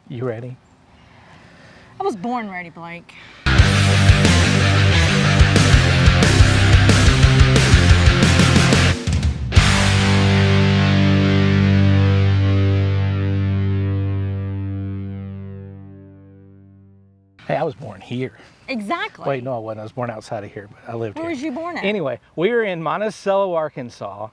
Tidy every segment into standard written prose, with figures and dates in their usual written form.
You ready? I was born ready, Blake. Hey, I was born here. Exactly. Wait, no, I wasn't. I was born outside of here, but I lived Where here. was you born at? Anyway, we were in Monticello, Arkansas.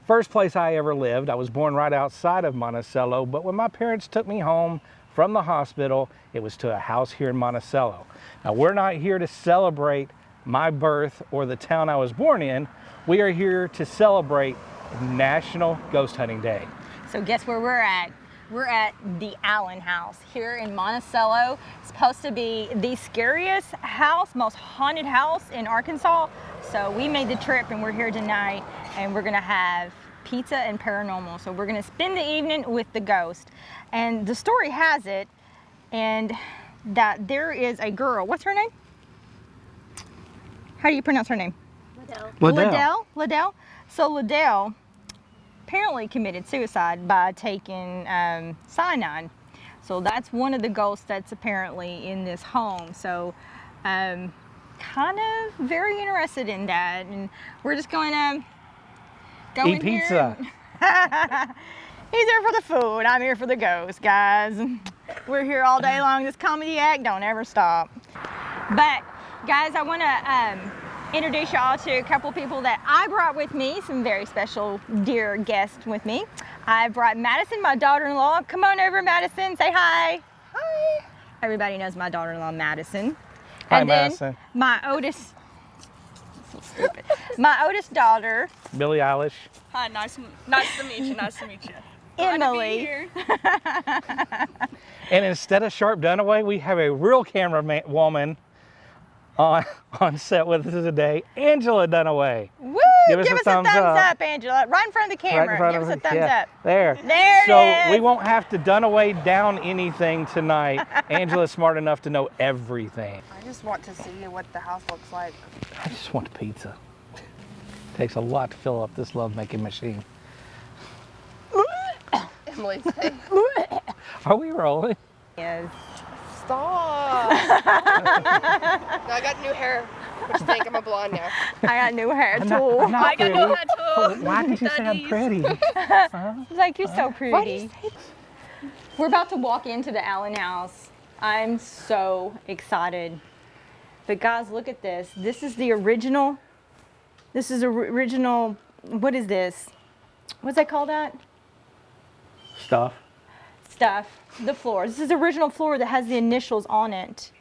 First place I ever lived. I was born right outside of Monticello, but when my parents took me home from the hospital, it was to a house here in Monticello. Now, we're not here to celebrate my birth or the town I was born in. We are here to celebrate National Ghost Hunting Day. So guess where we're at? We're at the Allen House here in Monticello. It's supposed to be the scariest house, most haunted house in Arkansas. So we made the trip and we're here tonight and we're gonna have pizza and paranormal. So we're gonna spend the evening with the ghost. And the story has it that there is a girl. What's her name? How do you pronounce her name? Ladell. Ladell. So Ladell apparently committed suicide by taking cyanide. So that's one of the ghosts that's apparently in this home. So kind of very interested in that. And we're just going to go Eat in pizza. Here. He's here for the food. I'm here for the ghost, guys. We're here all day long. This comedy act don't ever stop. But guys, I want to introduce y'all to a couple people that I brought with me, some very special dear guests with me. I brought Madison, my daughter-in-law. Come on over, Madison, say hi. Hi. Everybody knows my daughter-in-law, Madison. Hi, and then Madison. my oldest, so stupid. My oldest daughter, Billie Eilish. Hi, nice to meet you. Nice to meet you. Emily. Here. And instead of Sharp Dunaway, we have a real camera woman on set with us today, Angela Dunaway. Woo! Give us a thumbs up. Angela. Right in front of the camera. Right in front Give of us a thumbs yeah, up. There. There it so is. we won't have to Dunaway down anything tonight. Angela's smart enough to know everything. I just want to see what the house looks like. I just want pizza. Takes a lot to fill up this love-making machine. Emily's face. Are we rolling? Yes. Stop. No, I got new hair. What you think? I'm a blonde now. I got new hair too. I'm not I got pretty. new hair too. Why did you say I'm pretty? He's like, you're so pretty. We're about to walk into the Allen house. I'm so excited. But guys, look at this. This is the original. This is original. What is this? What's that called? That Stuff. stuff. The floor. This is the original floor that has the initials on it.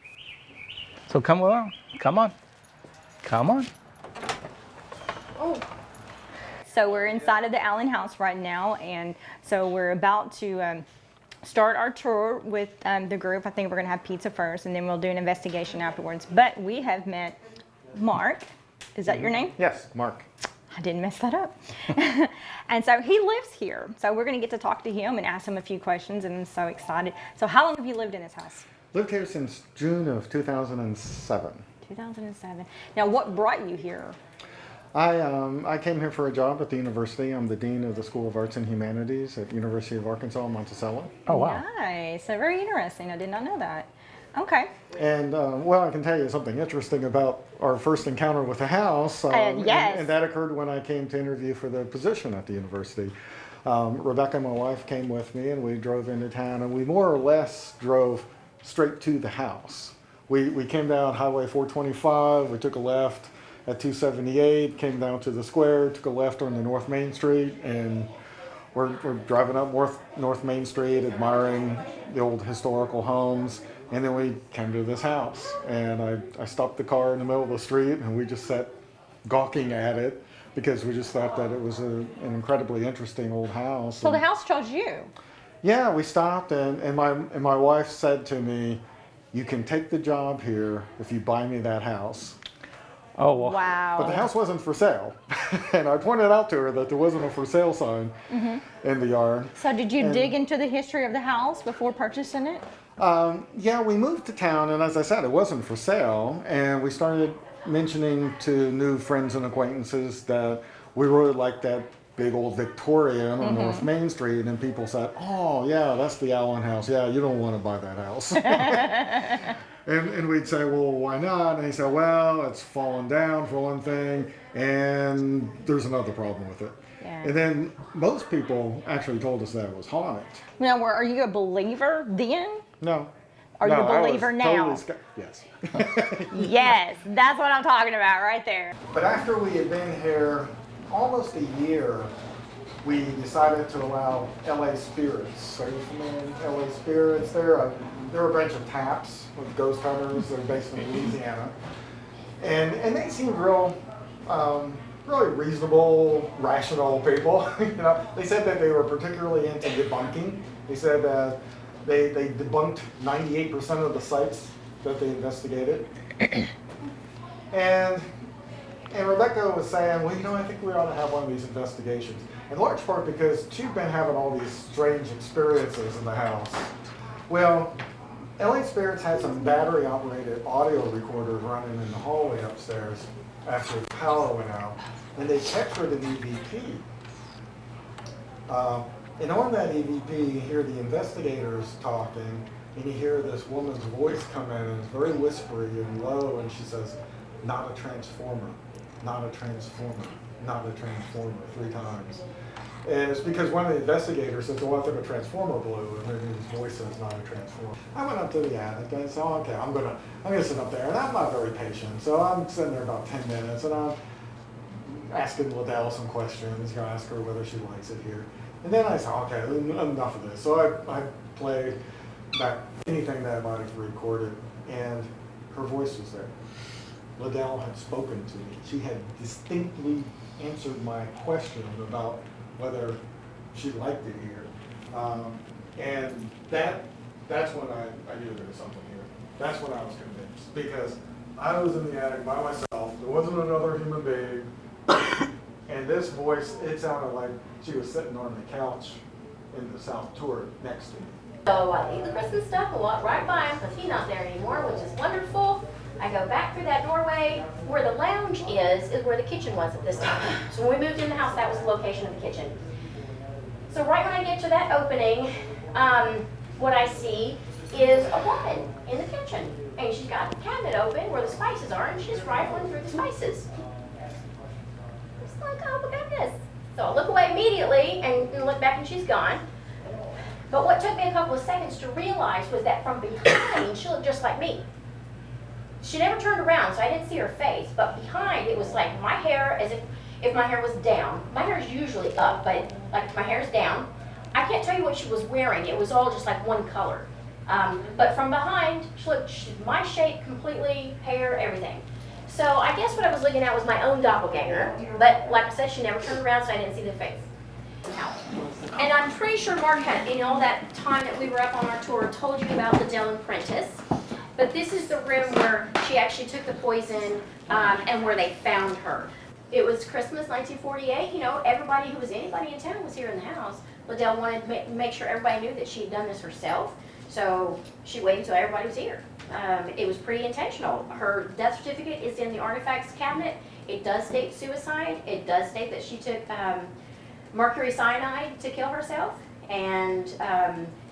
So come on. Come on. Come on. Oh. So we're inside of the Allen house right now, and so we're about to start our tour with the group. I think we're gonna have pizza first, and then we'll do an investigation afterwards. But we have met Mark. Is that your name? Yes, Mark. I didn't mess that up. And so he lives here. So we're gonna get to talk to him and ask him a few questions, and I'm so excited. So how long have you lived in this house? Lived here since June of 2007. 2007. Now what brought you here? I came here for a job at the university. I'm the Dean of the School of Arts and Humanities at University of Arkansas, Monticello. Oh, wow. Nice. So very interesting. I did not know that. Okay. And, well, I can tell you something interesting about our first encounter with the house. Yes. And that occurred when I came to interview for the position at the university. Rebecca, my wife, came with me, and we drove into town, and we more or less drove straight to the house. We came down Highway 425, we took a left at 278, came down to the square, took a left on the North Main Street, and we're driving up North Main Street, admiring the old historical homes, and then we came to this house. And I stopped the car in the middle of the street, and we just sat gawking at it because we just thought that it was an incredibly interesting old house. So the house chose you. Yeah, we stopped, and my wife said to me, "You can take the job here if you buy me that house." Oh, well. Wow. But the house wasn't for sale. And I pointed out to her that there wasn't a for sale sign in the yard. So did you dig into the history of the house before purchasing it? Yeah, we moved to town, and as I said, it wasn't for sale. And we started mentioning to new friends and acquaintances that we really liked that big old Victorian on North Main Street, and people said, "Oh, yeah, that's the Allen house. Yeah, you don't want to buy that house." and we'd say, "Well, why not?" And he said, "Well, it's fallen down for one thing, and there's another problem with it." Yeah. And then most people actually told us that it was haunted. Now, are you a believer then? No. Are you No, a I was believer now? Yes. Yes, that's what I'm talking about right there. But after we had been here almost a year, we decided to allow LA Spirits. Are you familiar with LA Spirits? They're a bunch of taps with ghost hunters. They're based in Louisiana. And they seemed really reasonable, rational people. They said that they were particularly into debunking. They said that they debunked 98% of the sites that they investigated. And Rebecca was saying, well, I think we ought to have one of these investigations. In large part because she'd been having all these strange experiences in the house. Well, LA Spirits had some battery-operated audio recorders running in the hallway upstairs after the power went out, and they captured an EVP. And on that EVP, you hear the investigators talking, and you hear this woman's voice come in, and it's very whispery and low, and she says, "Not a transformer, not a transformer, not a transformer," 3 times. And it's because one of the investigators said, "Well, I think a transformer blew," and then his voice says, "Not a transformer." I went up to the attic and I said, "Okay, I'm gonna sit up there," and I'm not very patient, so I'm sitting there about 10 minutes, and I'm asking Ladell some questions. I ask her whether she likes it here, and then I said, "Okay, enough of this." So I played back anything that might have recorded, and her voice was there. Ladell had spoken to me. She had distinctly answered my question about whether she liked it here. And that's when I knew there was something here. That's when I was convinced. Because I was in the attic by myself. There wasn't another human being. And this voice, it sounded like she was sitting on the couch in the South Turret next to me. So I leave the Christmas stuff and walk right by him because he's not there anymore, which is wonderful. I go back through that doorway. Where the lounge is where the kitchen was at this time. So when we moved in the house, that was the location of the kitchen. So right when I get to that opening, what I see is a woman in the kitchen. And she's got the cabinet open where the spices are, and she's rifling through the spices. It's like, oh my goodness. So I look away immediately and look back, and she's gone. But what took me a couple of seconds to realize was that from behind, she looked just like me. She never turned around, so I didn't see her face, but behind it was like my hair, as if my hair was down. My hair is usually up, but like my hair's down. I can't tell you what she was wearing. It was all just like one color. But from behind, she looked my shape completely, hair, everything. So I guess what I was looking at was my own doppelganger, but like I said, she never turned around, so I didn't see the face. And I'm pretty sure Mark had, in all that time that we were up on our tour, told you about Ladell and Prentice. But this is the room where she actually took the poison and where they found her. It was Christmas 1948. Everybody who was anybody in town was here in the house. Ladell wanted to make sure everybody knew that she had done this herself. So she waited until everybody was here. It was pretty intentional. Her death certificate is in the artifacts cabinet. It does state suicide. It does state that she took mercury cyanide to kill herself. And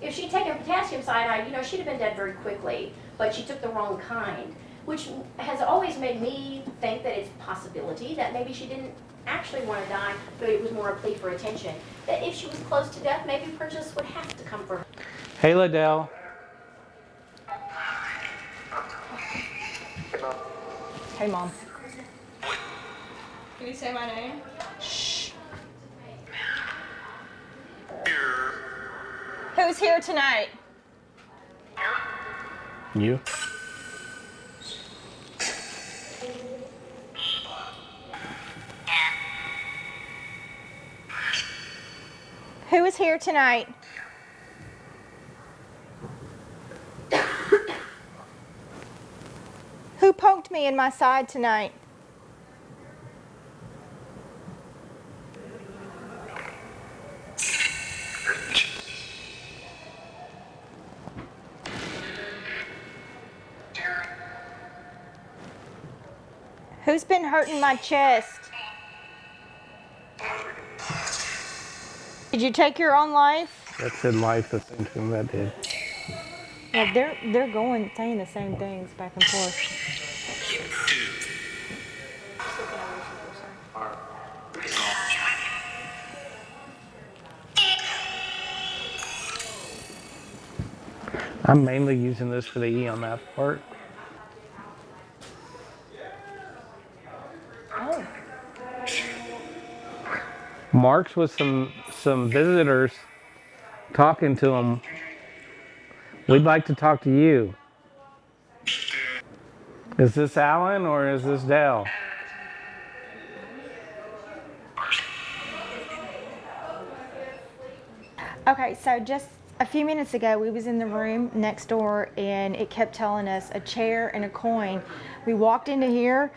if she'd taken potassium cyanide, she'd have been dead very quickly. But she took the wrong kind, which has always made me think that it's a possibility that maybe she didn't actually want to die, but it was more a plea for attention. That if she was close to death, maybe Princess would have to come for her. Hey, Ladell. Hey, Mom. Can you say my name? Shh. Who's here tonight? You? Who is here tonight? Who poked me in my side tonight? Who's been hurting my chest? Did you take your own life? That said life the same thing that did. Yeah, they're going saying the same things back and forth. I'm mainly using this for the E on that part. Oh. Mark's with some visitors talking to him. We'd like to talk to you. Is this Alan or is this Dell? Okay, so just a few minutes ago, we was in the room next door, and it kept telling us a chair and a coin. We walked into here,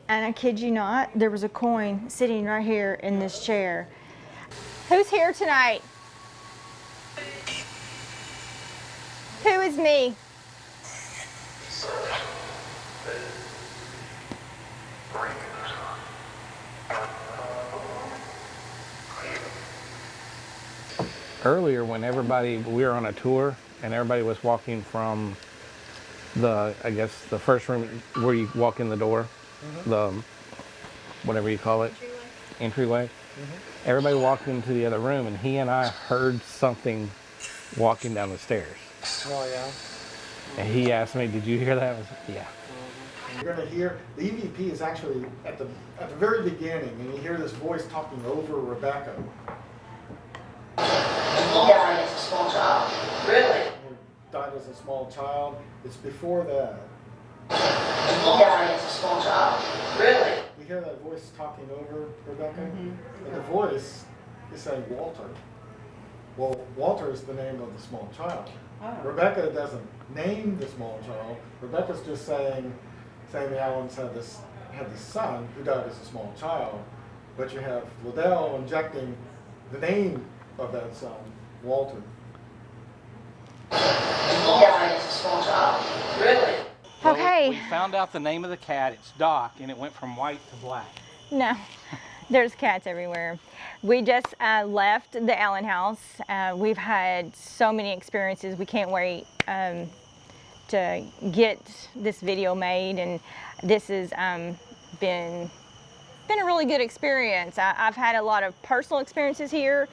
and I kid you not, there was a coin sitting right here in this chair. Who's here tonight? Who is me? Earlier when we were on a tour and everybody was walking from I guess the first room where you walk in the door, the whatever you call it, entryway. Everybody walked into the other room and he and I heard something walking down the stairs. Oh, yeah. And he asked me, "Did you hear that?" I was like, "Yeah." You're going to hear, the EVP is actually at the very beginning, and you hear this voice talking over Rebecca. He died as a small child. Really? He died as a small child. It's before that. He died as a small child. Really? You hear that voice talking over Rebecca? And the voice is saying Walter. Well, Walter is the name of the small child. Rebecca doesn't name the small child. Rebecca's just saying the Allens had this son who died as a small child, but you have Ladell injecting the name of that son, Walter. He died as a small child. Really? Okay. We found out the name of the cat. It's Doc, and it went from white to black. No, there's cats everywhere. We just left the Allen house. We've had so many experiences. We can't wait to get this video made, and this has been a really good experience. I've had a lot of personal experiences here,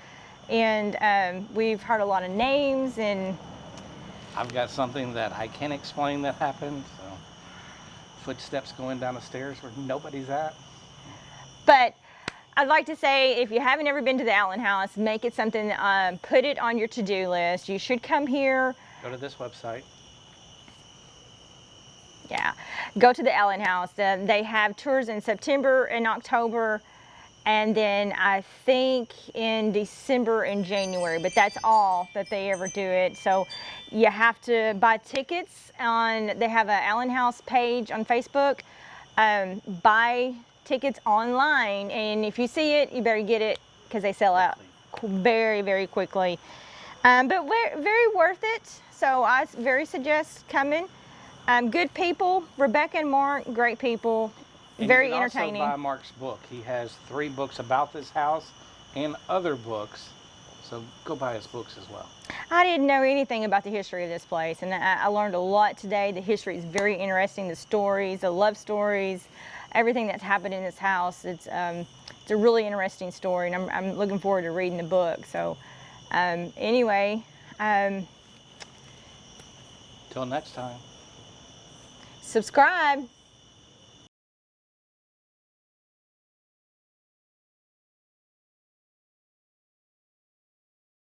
and we've heard a lot of names, and I've got something that I can't explain that happened. So, footsteps going down the stairs where nobody's at. but I'd like to say, if you haven't ever been to the Allen house, make it something, put it on your to-do list. You should come here. Go to this website. Yeah, go to the Allen house. They have tours in September and October, and then I think in December and January, but that's all that they ever do it. So you have to buy tickets they have an Allen house page on Facebook. Buy tickets online, and if you see it, you better get it because they sell out very, very quickly. But very worth it. So I very suggest coming. Good people, Rebecca and Mark, great people, And very you can entertaining. Also buy Mark's book. He has 3 books about this house and other books. So go buy his books as well. I didn't know anything about the history of this place, and I learned a lot today. The history is very interesting. The stories, the love stories, everything that's happened in this house. It's a really interesting story, and I'm looking forward to reading the book. So anyway. Till next time. Subscribe.